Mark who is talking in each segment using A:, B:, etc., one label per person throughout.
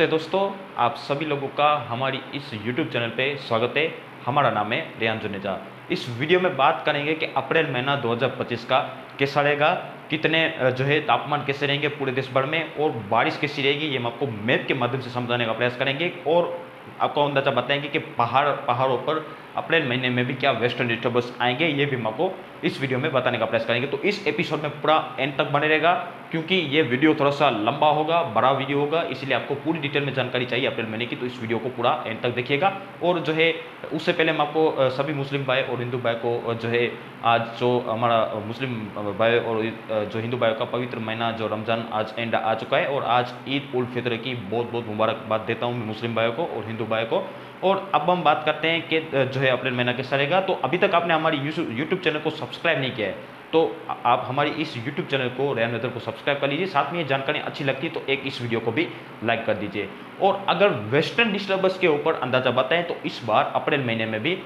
A: नमस्ते दोस्तों, आप सभी लोगों का हमारी इस YouTube चैनल पे स्वागत है। हमारा नाम है रेयान जुनेजा। इस वीडियो में बात करेंगे कि अप्रैल महीना 2025 का कैसा रहेगा, कितने जो है तापमान कैसे रहेंगे पूरे देश भर में और बारिश कैसी रहेगी, ये हम आपको मैप के माध्यम से समझाने का प्रयास करेंगे और आपको अंदाजा बताएंगे कि पहाड़ों पर अप्रैल महीने में भी क्या वेस्टर्न डिस्टर्बेंस आएंगे, ये भी हम आपको इस वीडियो में बताने का प्रयास करेंगे। तो इस एपिसोड में पूरा एंड तक बने रहेगा क्योंकि ये वीडियो थोड़ा सा लंबा होगा, बड़ा वीडियो होगा, इसलिए आपको पूरी डिटेल में जानकारी चाहिए अप्रैल महीने की, तो इस वीडियो को पूरा एंड तक देखिएगा। और जो है उससे पहले हम आपको सभी मुस्लिम भाई और हिंदू भाई को जो है आज जो हमारा मुस्लिम भाई और जो हिंदू भाइयों का पवित्र महीना जो रमज़ान आज एंड आ चुका है और आज ईद उल फितर की बहुत बहुत मुबारकबाद देता हूँ मैं मुस्लिम भाइयों को और हिंदू भाइयों को। और अब हम बात करते हैं कि जो है अप्रैल महीना कैसा रहेगा। तो अभी तक आपने हमारी यूट्यूब चैनल को सब्सक्राइब नहीं किया है तो आप हमारी इस यूट्यूब चैनल को रेयान वेदर को सब्सक्राइब कर लीजिए। साथ में ये जानकारी अच्छी लगती है तो एक इस वीडियो को भी लाइक कर दीजिए। और अगर वेस्टर्न डिस्टर्बेंस के ऊपर अंदाजा बताएं तो इस बार अप्रैल महीने में भी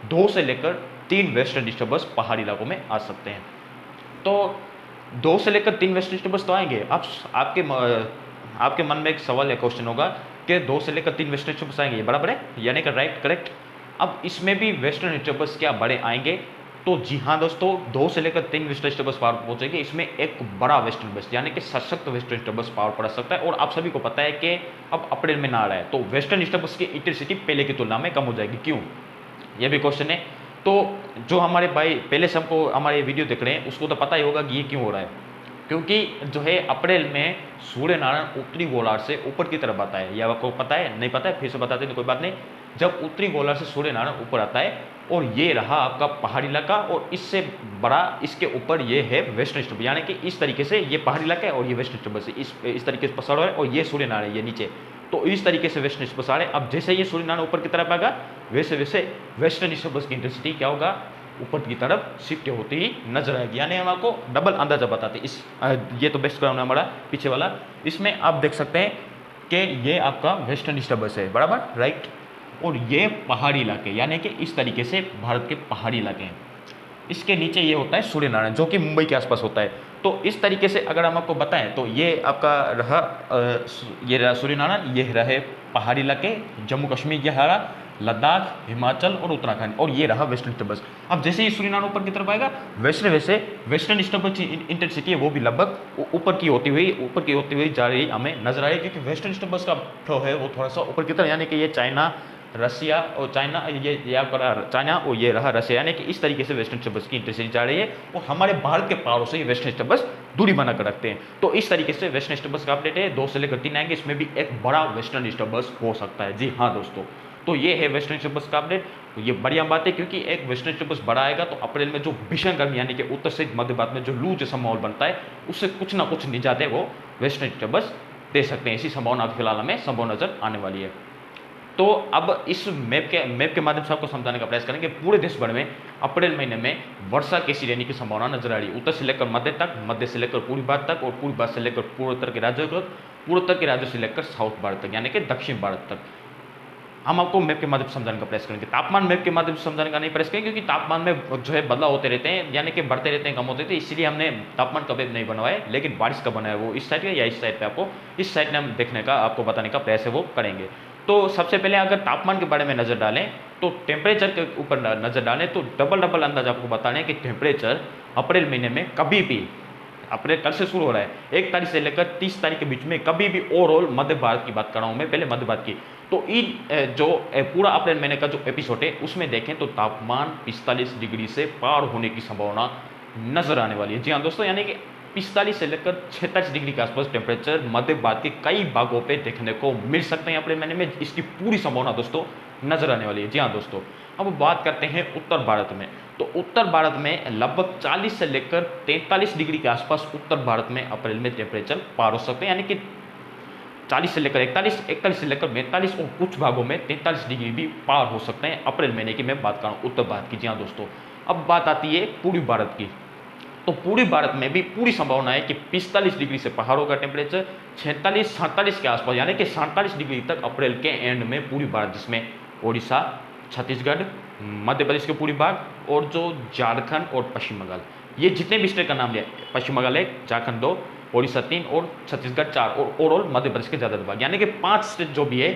A: 2 से लेकर 3 वेस्टर्न डिस्टर्बेंस पहाड़ी इलाकों में आ सकते हैं। तो 2 से लेकर 3 वेस्टर्न डिस्टर्बेंस तो आएंगे। आपके मन में एक सवाल या क्वेश्चन होगा कि 2 से लेकर 3 वेस्टर्न डिस्टर्बेंस आएंगे, ये बराबर है यानी कि राइट, करेक्ट। अब इसमें भी वेस्टर्न डिस्टर्बेंस क्या बड़े आएंगे? तो जी हाँ दोस्तों, 2 से लेकर 3 वेस्टर्न डिस्टर्बेंस पावर पहुंचेगी। इसमें एक बड़ा वेस्टर्न डिस्टर्बेंस यानी कि सशक्त वेस्टर्न डिस्टर्बेंस पावर पड़ सकता है। और आप सभी को पता है कि अब अप्रैल में ना आ रहा है तो वेस्टर्न डिस्टर्बेंस की इंटेंसिटी पहले की तुलना में कम हो जाएगी। क्यों, यह भी क्वेश्चन है। तो जो हमारे भाई पहले से हमको हमारे वीडियो देख रहे हैं उसको तो पता ही होगा कि ये क्यों हो रहा है। क्योंकि जो है अप्रैल में सूर्य नारायण उत्तरी गोलार्ध से ऊपर की तरफ आता है। यह आपको पता है? नहीं पता है फिर से बताते हैं तो कोई बात नहीं। जब उत्तरी गोलार्ध से सूर्य नारायण ऊपर आता है और ये रहा आपका पहाड़ी इलाका और इससे बड़ा इसके ऊपर ये है वेस्टर्न डिस्टर्बेंस, यानी कि इस तरीके से ये पहाड़ी इलाका है और ये वेस्टर्न डिस्टर्बेंस इस तरीके से पसार है और ये सूर्य नारायण ये नीचे, तो इस तरीके से वेस्टर्न डिस्टर्बेंस आ रहे हैं। अब जैसे ये सूर्य नारायण ऊपर की तरफ आएगा वैसे वैसे वेस्टर्न डिस्टर्बेंस की इंटेंसिटी क्या होगा, ऊपर की तरफ शिफ्ट होती ही नजर आएगी। यानी हम आपको डबल अंदाजा बताते हैं। ये तो बेस्ट ग्राउंड है हमारा पीछे वाला, इसमें आप देख सकते हैं कि ये आपका वेस्टर्न डिस्टर्बेंस है, बराबर, राइट। और ये पहाड़ी इलाके यानी कि इस तरीके से भारत के पहाड़ी इलाके हैं। इसके नीचे ये होता है सूर्य नारायण जो कि मुंबई के आसपास होता है। तो इस तरीके से अगर हम आपको बताएं तो ये आपका रहा ये रहा सूर्य नारायण, ये रहे पहाड़ी इलाके, जम्मू कश्मीर, ये रहा लद्दाख, हिमाचल और उत्तराखंड, और ये रहा वेस्टर्न डिस्टर्बेंस। अब जैसे ही सूर्य नारायण ऊपर की तरफ आएगा वैसे वैसे वेस्टर्न डिस्टर्बेंस की इंटेंसिटी है वो भी लगभग ऊपर की होती हुई जा रही हमें नजर आएगी। क्योंकि वेस्टर्न डिस्टर्बेंस का फ्लो है वो थोड़ा सा ऊपर की तरफ, यानी कि ये चाइना, रसिया और चाइना, ये आपका चाइना और ये रहा रसिया, यानी कि इस तरीके से वेस्टर्न डिस्टर्बेंस की इंटेंसिटी जा रही है और हमारे भारत के पहाड़ों से ये वेस्टर्न डिस्टर्बेंस दूरी बनाकर रखते हैं। तो इस तरीके से वेस्टर्न डिस्टर्बेंस का अपडेट है। 2 से लेकर 3 आएंगे, इसमें भी एक बड़ा वेस्टर्न डिस्टर्बेंस हो सकता है। जी हाँ दोस्तों, तो ये है वेस्टर्न डिस्टर्बेंस का अपडेट। तो ये बढ़िया बात है क्योंकि एक वेस्टर्न डिस्टर्बेंस बड़ा आएगा तो अप्रैल में जो भीषण गर्मी यानी कि उत्तर से मध्य भारत में जो लू जैसा माहौल बनता है उससे कुछ ना कुछ निजात है वो वेस्टर्न डिस्टर्बेंस दे सकते हैं। ऐसी संभावना फिलहाल हमें संभव नजर आने वाली है। तो अब इस मैप के माध्यम से आपको समझाने का प्रयास करेंगे पूरे देश भर में अप्रैल महीने में वर्षा कैसी रहने की संभावना नजर आ रही है। उत्तर से लेकर मध्य तक, मध्य से लेकर पूर्वी भारत तक और पूर्वी भारत से लेकर पूर्वोत्तर के राज्यों से लेकर साउथ भारत तक यानी कि दक्षिण भारत तक हम आपको मैप के माध्यम से समझाने का प्रयास करेंगे। तापमान मैप के माध्यम से समझाने का नहीं प्रयास करेंगे क्योंकि तापमान में जो है बदलाव होते रहते हैं, यानी कि बढ़ते रहते हैं, कम होते थे, इसलिए हमने तापमान का वेब नहीं बनवाया है। लेकिन बारिश का बनाया वो इस साइड पे या इस साइड पे, आपको इस साइड में हम देखने का आपको बताने का प्रयास है वो करेंगे। तो सबसे पहले अगर तापमान के बारे में नजर डालें तो टेम्परेचर के ऊपर नजर डालें तो डबल अंदाज आपको बता रहे हैं कि टेम्परेचर अप्रैल महीने में कभी भी, अप्रैल कल से शुरू हो रहा है, 1 तारीख से लेकर 30 तारीख के बीच में कभी भी ओवरऑल मध्य भारत की बात कर रहा हूं मैं, पहले मध्य भारत की। तो इन जो पूरा अप्रैल महीने का जो एपिसोड है उसमें देखें तो तापमान 45 डिग्री से पार होने की संभावना नजर आने वाली है। जी हाँ दोस्तों, यानी कि 45 से लेकर 46 डिग्री के आसपास टेम्परेचर मध्य भारत के कई भागों पे देखने को मिल सकते हैं अप्रैल महीने में। इसकी पूरी संभावना दोस्तों नजर आने वाली है। जी हाँ दोस्तों, अब बात करते हैं उत्तर भारत में। तो उत्तर भारत में लगभग 40 से लेकर 43 डिग्री के आसपास उत्तर भारत में अप्रैल में टेम्परेचर पार हो सकते हैं, यानी कि 40 से लेकर 41 से लेकर 42 और कुछ भागों में 43 डिग्री भी पार हो सकते हैं अप्रैल महीने की मैं बात कर रहा हूँ उत्तर भारत की। जी हाँ दोस्तों, अब बात आती है पूर्वी भारत की। तो पूर्वी भारत में भी पूरी संभावना है कि 45 डिग्री से पहाड़ों का टेम्परेचर 46-47 के आसपास, यानी कि 47 डिग्री तक अप्रैल के एंड में पूरी भारत, जिसमें ओडिशा, छत्तीसगढ़, मध्य प्रदेश के पूरी भाग और जो झारखंड और पश्चिम बंगाल, ये जितने भी स्टेट का नाम लिया, पश्चिम बंगाल 1, झारखंड 2, उड़ीसा 3 और छत्तीसगढ़ 4 और ओवरऑल मध्य प्रदेश के ज़्यादातर भाग, यानी कि 5 स्टेट जो भी है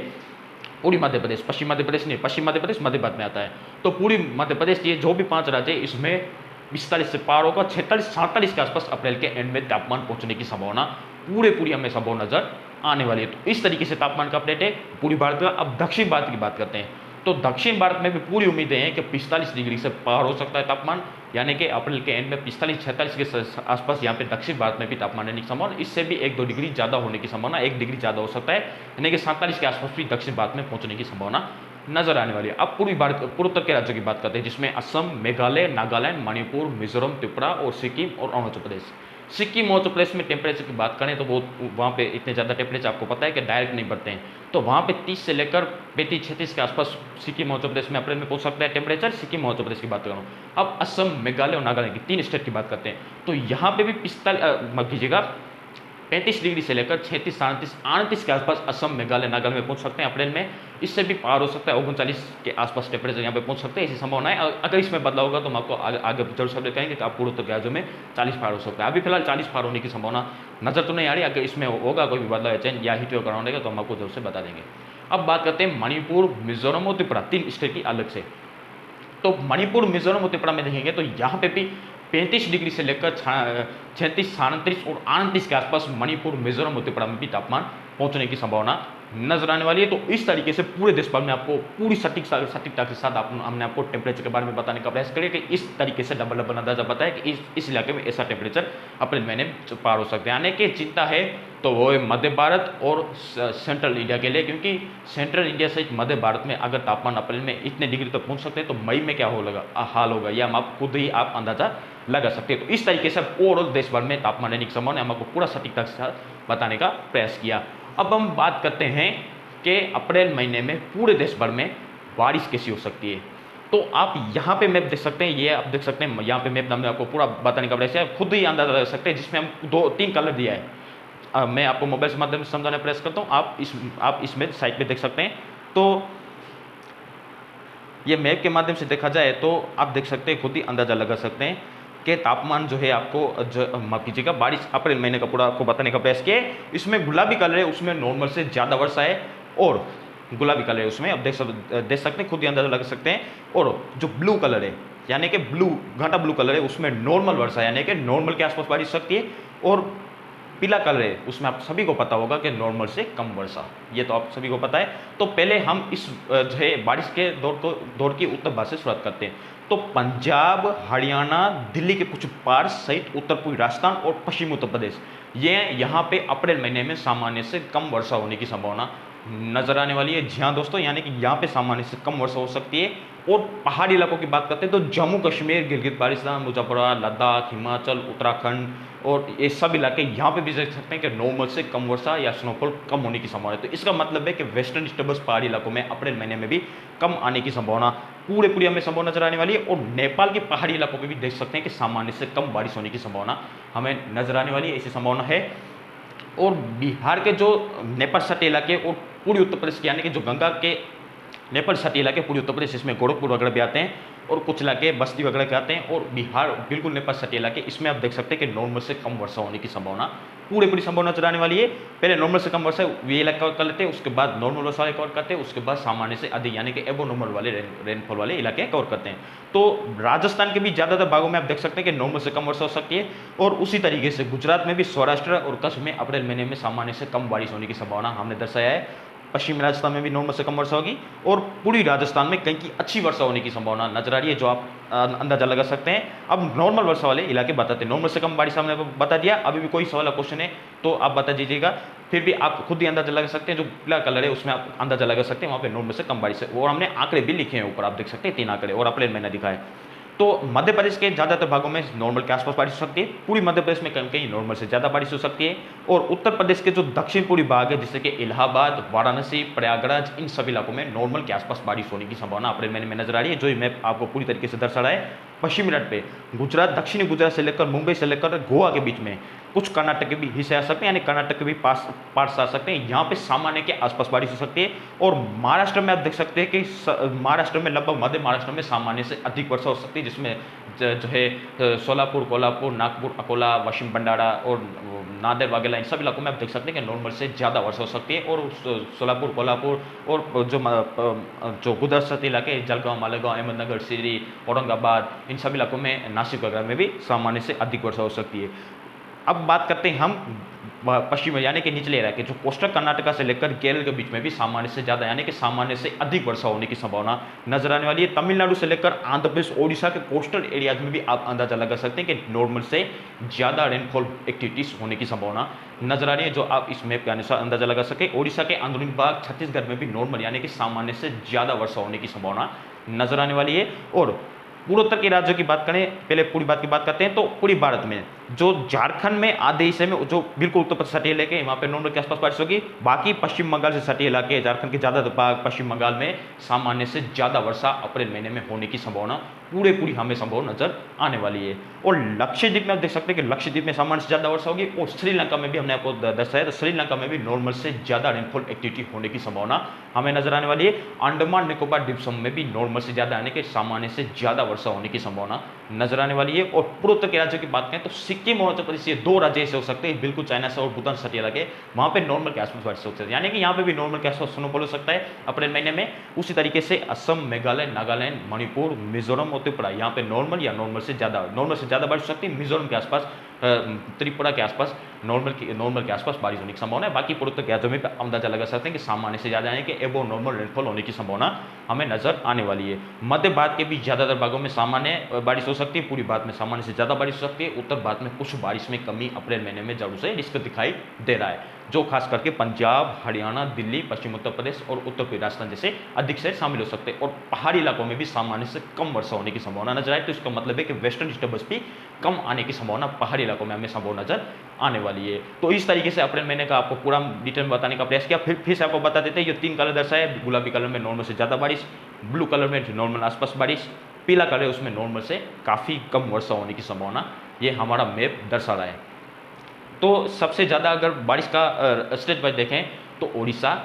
A: पूरी मध्य प्रदेश, पश्चिम मध्य प्रदेश नहीं, पश्चिम मध्य प्रदेश मध्य भारत में आता है। तो पूरी मध्य प्रदेश ये जो भी 5 राज्य है इसमें 45 से पार होगा, 46-47 के आसपास अप्रैल के एंड में तापमान पहुंचने की संभावना पूरी हमें संभव नजर आने वाली है। तो इस तरीके से तापमान का अपडेट है पूरी भारत का। अब दक्षिण भारत की बात करते हैं, तो दक्षिण भारत में भी पूरी उम्मीदें हैं कि 45 डिग्री से पार हो सकता है तापमान, यानी कि अप्रैल के एंड में 45-46 के आसपास यहाँ पे दक्षिण भारत में भी तापमान रहने की संभावना, इससे भी 1-2 डिग्री ज़्यादा होने की संभावना, 1 डिग्री ज़्यादा हो सकता है, यानी कि 47 के आसपास भी दक्षिण भारत में पहुंचने की संभावना नजर आने वाली है। अब पूर्वोत्तर के राज्यों की बात करते हैं, जिसमें असम, मेघालय, नागालैंड, मणिपुर, मिजोरम, त्रिपुरा और सिक्किम और अरुणाचल प्रदेश। सिक्किम और उत्तर प्रदेश में टेम्परेचर की बात करें तो वो वहाँ पे इतने ज़्यादा टेम्परेचर आपको पता है कि डायरेक्ट नहीं बढ़ते हैं, तो वहाँ पे 30 से लेकर 35-36 के आसपास सिक्किम और उत्तर प्रदेश में अप्रैल में पहुँच सकता है टेम्परेचर। सिक्किम और उत्तर प्रदेश की बात कर रहा हूँ। अब असम, मेघालय और नागालैंड की 3 स्टेट की बात करते हैं, तो यहाँ पे भी 35 डिग्री से लेकर 36-37-38 के आसपास असम, मेघालय, नागालैंड में पहुंच सकते हैं अप्रैल में, इससे भी पार हो सकता है, 39 के आसपास टेम्परेचर यहाँ पे पहुंच सकते हैं, ऐसी संभावना है। अगर इसमें बदलाव होगा तो हम आपको आगे जरूर शब्द कहेंगे कि आप पूर्वोत्तर के राज्यों में 40 पार हो सकता है। अभी फिलहाल 40 पार होने की संभावना नजर तो नहीं आ रही, अगर इसमें होगा कोई भी बदलाव या चेंज या हीट वेव कराना होगा तो हम आपको जरूर से बता देंगे। अब बात करते हैं मणिपुर, मिजोरम और त्रिपुरा, 3 स्टेट की अलग से। तो मणिपुर, मिजोरम और त्रिपुरा में देखेंगे तो यहाँ पे भी 35 डिग्री से लेकर 36-37 और 38 के आसपास मणिपुर, मिजोरम और त्रिपुरा में भी तापमान पहुंचने की संभावना नजर आने वाली है। तो इस तरीके से पूरे देश भर में आपको पूरी सटीकता के साथ हमने आपको टेम्परेचर के बारे में बताने का प्रयास करें कि इस तरीके से डबल अंदाजा बताया कि इस इलाके में ऐसा टेम्परेचर अप्रैल महीने पार हो सकते हैं। यानी कि चिंता है तो वो है मध्य भारत और सेंट्रल इंडिया के लिए, क्योंकि सेंट्रल इंडिया सहित मध्य भारत में अगर तापमान अप्रैल में इतने डिग्री तक पहुंच सकते हैं तो मई में क्या हाल होगा, या आप खुद ही आप अंदाजा लगा सकते हैं। तो इस तरीके से ओवरऑल देश भर में तापमान रहने की संभावना हम आपको पूरा सटीकता के साथ बताने का प्रयास किया। अब हम बात करते हैं कि अप्रैल महीने में पूरे देश भर में बारिश कैसी हो सकती है। तो आप यहाँ पे मैप देख सकते हैं, ये आप देख सकते हैं, यहाँ पे मैप हमने आपको पूरा बताने का प्रयास किया, खुद ही अंदाजा लगा सकते हैं, जिसमें हम 2-3 कलर दिया है। मैं आपको मोबाइल के माध्यम से समझाने का प्रयास करता हूँ, आप इसमें साइड पे देख सकते हैं। तो ये मैप के माध्यम से देखा जाए तो आप देख सकते हैं, खुद ही अंदाजा लगा सकते हैं कि तापमान जो है आपको माफ कीजिएगा, बारिश अप्रैल महीने का पूरा आपको बताने का प्रयास किया। इसमें गुलाबी कलर है, उसमें नॉर्मल से ज़्यादा वर्षा है, और गुलाबी कलर है उसमें आप देख सकते हैं, खुद ही अंदाजा लगा सकते हैं। और जो ब्लू कलर है, यानी कि घाटा ब्लू कलर है, उसमें नॉर्मल वर्षा यानी कि नॉर्मल के आसपास बारिश सकती है। और पीला कलर है, उसमें आप सभी को पता होगा कि नॉर्मल से कम वर्षा, ये तो आप सभी को पता है। तो पहले हम इस जो है बारिश के दौर की उत्तर भारत से शुरुआत करते हैं। तो पंजाब, हरियाणा, दिल्ली के कुछ पार्ट सहित उत्तर पूर्वी राजस्थान और पश्चिमी उत्तर प्रदेश, ये यहाँ पे अप्रैल महीने में सामान्य से कम वर्षा होने की संभावना नजर आने वाली है। जी हाँ दोस्तों, यानी कि यहाँ पे सामान्य से कम वर्षा हो सकती है। और पहाड़ी इलाकों की बात करते हैं तो जम्मू कश्मीर, गिलगित बाल्टिस्तान, मुजफ्फरपुर, लद्दाख, हिमाचल, उत्तराखंड और ये सब इलाके यहाँ पे भी देख सकते हैं कि नॉर्मल से कम वर्षा या स्नोफॉल कम होने की संभावना है। तो इसका मतलब है कि वेस्टर्न डिस्टर्बेंस पहाड़ी इलाकों में अप्रैल महीने में भी कम आने की संभावना पूरी हमें संभावना नजर आने वाली है। और नेपाल के पहाड़ी इलाकों में भी देख सकते हैं कि सामान्य से कम बारिश होने की संभावना हमें नजर आने वाली है, ऐसी संभावना है। और बिहार के जो नेपाल सटे इलाके और पूर्वी उत्तर प्रदेश के, यानी कि जो गंगा के नेपाल सटी इलाके पूर्वी उत्तर प्रदेश, इसमें गोरखपुर वगैरह भी आते हैं, और कुछ इलाके बस्ती वगैरह के आते हैं। और बिहार बिल्कुल नेपाल सटी इलाके, इसमें आप देख सकते हैं कि नॉर्मल से कम वर्षा होने की संभावना पूरी संभावना नजर आने वाली है। पहले नॉर्मल से कम वर्षा ये इलाका कवर कर लेते हैं, उसके बाद नॉर्मल वर्षा वाले कवर करते हैं, उसके बाद सामान्य से अधिक यानी कि एबो नॉर्मल वाले रेनफॉल वाले इलाके कवर करते हैं। तो राजस्थान के भी ज़्यादातर भागों में आप देख सकते हैं कि नॉर्मल से कम वर्षा हो सकती है। और उसी तरीके से गुजरात में भी, सौराष्ट्र और कच्छ में अप्रैल महीने में सामान्य से कम बारिश होने की संभावना हमने दर्शाया है। पश्चिमी राजस्थान में भी नॉर्मल से कम वर्षा होगी, और पूरी राजस्थान में कहीं की अच्छी वर्षा होने की संभावना नजर आ रही है, जो आप अंदाजा लगा सकते हैं। अब नॉर्मल वर्षा वाले इलाके बताते हैं, नॉर्मल से कम बारिश हमने बता दिया। अभी भी कोई सवाल या क्वेश्चन है तो आप बता दीजिएगा, फिर भी आप खुद ही अंदाजा लगा सकते हैं। जो पीला कलर है उसमें आप अंदाजा लगा सकते हैं, वहाँ पे नॉर्मल से कम बारिश है। और हमने आंकड़े भी लिखे हैं ऊपर, आप देख सकते हैं 3 आंकड़े, और अप्रैल महीना दिखा है। तो मध्य प्रदेश के ज़्यादातर भागों में नॉर्मल के आसपास बारिश हो सकती है, पूरी मध्य प्रदेश में कहीं कहीं नॉर्मल से ज़्यादा बारिश हो सकती है। और उत्तर प्रदेश के जो दक्षिण पूर्वी भाग है, जैसे कि इलाहाबाद, वाराणसी, प्रयागराज, इन सभी इलाकों में नॉर्मल के आसपास बारिश होने की संभावना अप्रैल महीने में नजर आ रही है, जो मैं आपको पूरी तरीके से दर्शा रहा है। पश्चिमी तट पे गुजरात, दक्षिणी गुजरात से लेकर मुंबई से लेकर गोवा के बीच में कुछ कर्नाटक के भी हिस्से आ सकते हैं, यानी कर्नाटक के भी पार्ट्स आ सकते हैं। यहाँ पे सामान्य के आसपास बारिश हो सकती है। और महाराष्ट्र में आप देख सकते हैं कि महाराष्ट्र में लगभग मध्य महाराष्ट्र में सामान्य से अधिक वर्षा हो सकती है, जिसमें जो है सोलापुर, कोल्हापुर, नागपुर, अकोला, पश्चिम भंडारा और नांदेड़ वगैरह इन सब इलाकों में आप देख सकते हैं कि नॉर्मल से ज़्यादा वर्षा हो सकती है। और सोलापुर, कोल्हापुर और जो गुजरात इलाके जलगांव, मालेगांव, अहमदनगर, सीरी, औरंगाबाद इन सब इलाकों में, नासिक वगैरह में भी सामान्य से अधिक वर्षा हो सकती है। अब बात करते हैं हम पश्चिम यानी कि निचले इलाके जो कोस्टल कर्नाटका से लेकर केरल के बीच में भी सामान्य से ज़्यादा यानी कि सामान्य से अधिक वर्षा होने की संभावना नजर आने वाली है। तमिलनाडु से लेकर आंध्र प्रदेश, ओडिशा के कोस्टल एरियाज में भी आप अंदाजा लगा सकते हैं कि नॉर्मल से ज़्यादा रेनफॉल एक्टिविटीज होने की संभावना नजर आ रही है, जो आप इस मैप के अनुसार अंदाजा लगा सके। ओडिशा के अंदरूनी भाग, छत्तीसगढ़ में भी नॉर्मल यानी कि सामान्य से ज़्यादा वर्षा होने की संभावना नजर आने वाली है। और पूर्वोत्तर के राज्यों की बात करें, पहले पूरी बात की बात करते हैं, तो पूरी भारत में जो झारखंड में आधे हिस्से में जो बिल्कुल उत्तर प्रदेश सटे इलाके वहाँ पे नॉर्मल के आसपास बारिश होगी। बाकी पश्चिम बंगाल से सटे इलाके, झारखंड के ज़्यादा भाग, पश्चिम बंगाल में सामान्य से ज़्यादा वर्षा अप्रैल महीने में होने की संभावना पूरी हमें संभव नजर आने वाली है। और लक्षद्वीप में आप देख सकते हैं कि लक्षद्वीप में सामान्य से ज़्यादा वर्षा होगी। और श्रीलंका में भी हमने आपको दर्शाया, तो श्रीलंका में भी नॉर्मल से ज़्यादा रेनफॉल एक्टिविटी होने की संभावना हमें नजर आने वाली है। अंडमान निकोबार द्वीप समूह में भी नॉर्मल से ज़्यादा यानी कि सामान्य से ज़्यादा वर्षा होने की संभावना नजर आने वाली है। और पूर्वोत्तर के राज्यों की बात करें तो सिक्किम और उत्तर प्रदेश, ये दो राज्य ऐसे हो सकते हैं बिल्कुल चाइना से और भूटान से सटे इलाके, वहाँ पे नॉर्मल के आसपास बारिश हो सकती है, यानी कि यहाँ पे भी नॉर्मल के आसपास स्नोफॉल हो सकता है अप्रैल महीने में। उसी तरीके से असम, मेघालय, नागालैंड, मणिपुर, मिजोरम और त्रिपुरा, यहाँ पे नॉर्मल या नॉर्मल से ज़्यादा बारिश हो सकती है। मिजोरम के आसपास, त्रिपुरा के आसपास नॉर्मल के आसपास बारिश होने की संभावना है। बाकी पूर्वोत्तर के राज्यों में अंदाजा लगा सकते हैं कि सामान्य से ज़्यादा यानी कि एबो नॉर्मल रेनफॉल होने की संभावना हमें नजर आने वाली है। मध्य भारत के भी ज़्यादातर भागों में सामान्य बारिश हो सकती है, पूरी भारत में सामान्य से ज़्यादा बारिश हो सकती है। उत्तर भारत में कुछ बारिश में कमी अप्रैल महीने में जरूर से रिस्क दिखाई दे रहा है, जो खास करके पंजाब, हरियाणा, दिल्ली, पश्चिम उत्तर प्रदेश और उत्तर पूर्वी राजस्थान जैसे अधिक शहर शामिल हो सकते हैं। और पहाड़ी इलाकों में भी सामान्य से कम वर्षा होने की संभावना नजर आए, तो इसका मतलब है कि वेस्टर्न डिस्टर्बेंस भी कम आने की संभावना पहाड़ी इलाकों में हमें संभव नजर आने वाली है। तो इस तरीके से अप्रैल महीने का आपको पूरा डिटेल में बताने का प्रयास किया। फिर से आपको बता देते हैं, ये 3 कलर दर्शाए, गुलाबी कलर में नॉर्मल से ज़्यादा बारिश, ब्लू कलर में नॉर्मल आसपास बारिश, पीला कलर उसमें नॉर्मल से काफ़ी कम वर्षा होने की संभावना ये हमारा मैप दर्शा रहा है। तो सबसे ज़्यादा अगर बारिश का स्टेट वाइज देखें तो ओडिशा,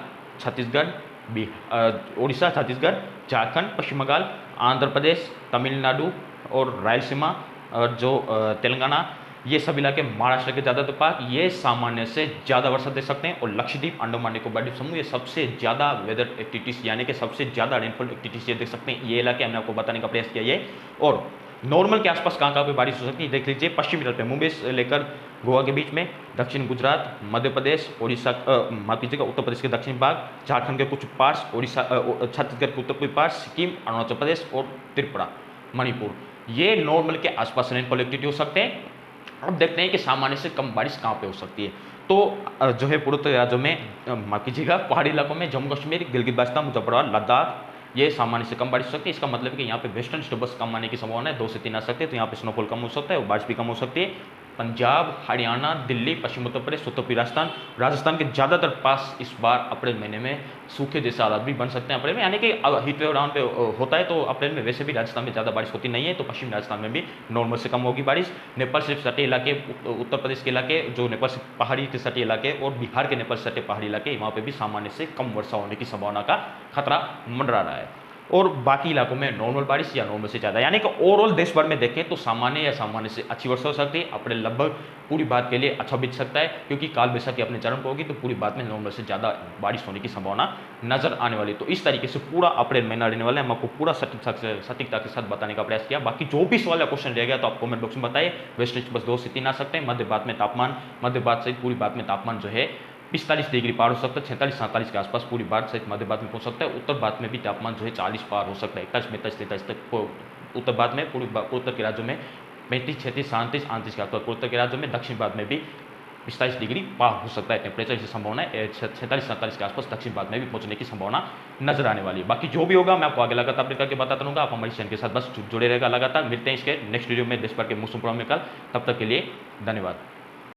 A: छत्तीसगढ़, झारखंड, पश्चिम बंगाल, आंध्र प्रदेश, तमिलनाडु और रायलसीमा और जो तेलंगाना, ये सब इलाके, महाराष्ट्र के ज़्यादातर भाग ये सामान्य से ज़्यादा वर्षा दे सकते हैं। और लक्षद्वीप, अंडमान निकोबार द्वीप समूह, ये सबसे ज़्यादा वेदर एक्टिविटीज़ यानी कि सबसे ज़्यादा रेनफॉल एक्टिविटीज़ ये देख सकते हैं। ये इलाके हमने आपको बताने का प्रयास किया है। और नॉर्मल के आसपास कहाँ पे बारिश हो सकती है देख लीजिए। पश्चिमी तट पे मुंबई से लेकर गोवा के बीच में, दक्षिण गुजरात, मध्य प्रदेश, ओडिशा, माफ कीजिएगा उत्तर प्रदेश के दक्षिण भाग, झारखंड के कुछ पार्ट्स, ओडिशा, छत्तीसगढ़ के उत्तर पूर्वी पार्ट्स, सिक्किम, अरुणाचल प्रदेश और त्रिपुरा, मणिपुर, ये नॉर्मल के आसपास रेनफॉल एक्टिविटी हो सकते हैं। अब देखते हैं कि सामान्य से कम बारिश कहाँ पे हो सकती है। तो जो है पूर्वोत्तर राज्यों में, माफ कीजिएगा पहाड़ी इलाकों में, जम्मू कश्मीर, गिलगित बाल्टिस्तान, मुजफ्फरनगर, लद्दाख, ये सामान्य से कम बारिश हो सकती है। इसका मतलब है कि यहाँ पे वेस्टर्न डिस्टर्बेंस कम आने की संभावना है, 2 से 3 आ सकते हैं, तो यहाँ पे स्नोफॉल कम हो सकता है और बारिश भी कम हो सकती है। पंजाब, हरियाणा, दिल्ली, पश्चिम उत्तर प्रदेश, उत्तर पूर्वी राजस्थान के ज़्यादातर पास इस बार अप्रैल महीने में सूखे जैसे हालात भी बन सकते हैं अप्रैल में, यानी कि हीट वेव राउंड पे होता है, तो अप्रैल में वैसे भी राजस्थान में ज़्यादा बारिश होती नहीं है, तो पश्चिम राजस्थान में भी नॉर्मल से कम होगी बारिश। नेपाल से सटे इलाके, उत्तर प्रदेश के इलाके, जो नेपाल से पहाड़ी के सटे इलाके और बिहार के नेपाल से सटे पहाड़ी इलाके, वहाँ पर भी सामान्य से कम वर्षा होने की संभावना का खतरा मंडरा रहा है। और बाकी इलाकों में नॉर्मल बारिश या नॉर्मल से ज़्यादा, यानी कि ओवरऑल देश भर में देखें तो सामान्य या सामान्य से अच्छी वर्षा हो सकती है। अप्रैल लगभग पूरी बात के लिए अच्छा बीत सकता है, क्योंकि काल बैसाखी अपने चरम पर होगी, तो पूरी बात में नॉर्मल से ज़्यादा बारिश होने की संभावना नजर आने वाली। तो इस तरीके से पूरा अप्रैल महीना रहने वाला है, हम आपको पूरा सटीकता के साथ बताने का प्रयास किया। बाकी जो भी सवाल या क्वेश्चन रह गया तो आप कमेंट बॉक्स में बताइए। वेस्टेज बस 2 से 3 आ सकते हैं। मध्य भारत में तापमान, मध्य भारत सहित पूरी बात में तापमान जो है 45 डिग्री पार हो सकता है, 46-47 के आसपास पूरी भारत सहित मध्य भारत में पहुंच सकता है। उत्तर भारत में भी तापमान जो है 40 पार हो सकता है, 41-43 तक उत्तर भारत में, उत्तर के राज्यों में 35-36-37-38 के आसपास, उत्तर के राज्यों में, दक्षिण भारत में भी 45 डिग्री पार हो सकता है टेम्परेचर की संभावना है। 46-47 के आसपास दक्षिण भारत में भी पहुंचने की संभावना नजर आने वाली है। बाकी जो भी होगा मैं आपको आगे लगातार अपडेट करके बताता रहूँगा। आप हमारे चैनल के साथ बस जुड़े रहेगा लगातार। मिलते हैं इसके नेक्स्ट वीडियो में देश भर के मौसम पूर्वानुमान में कल, तब तक के लिए धन्यवाद।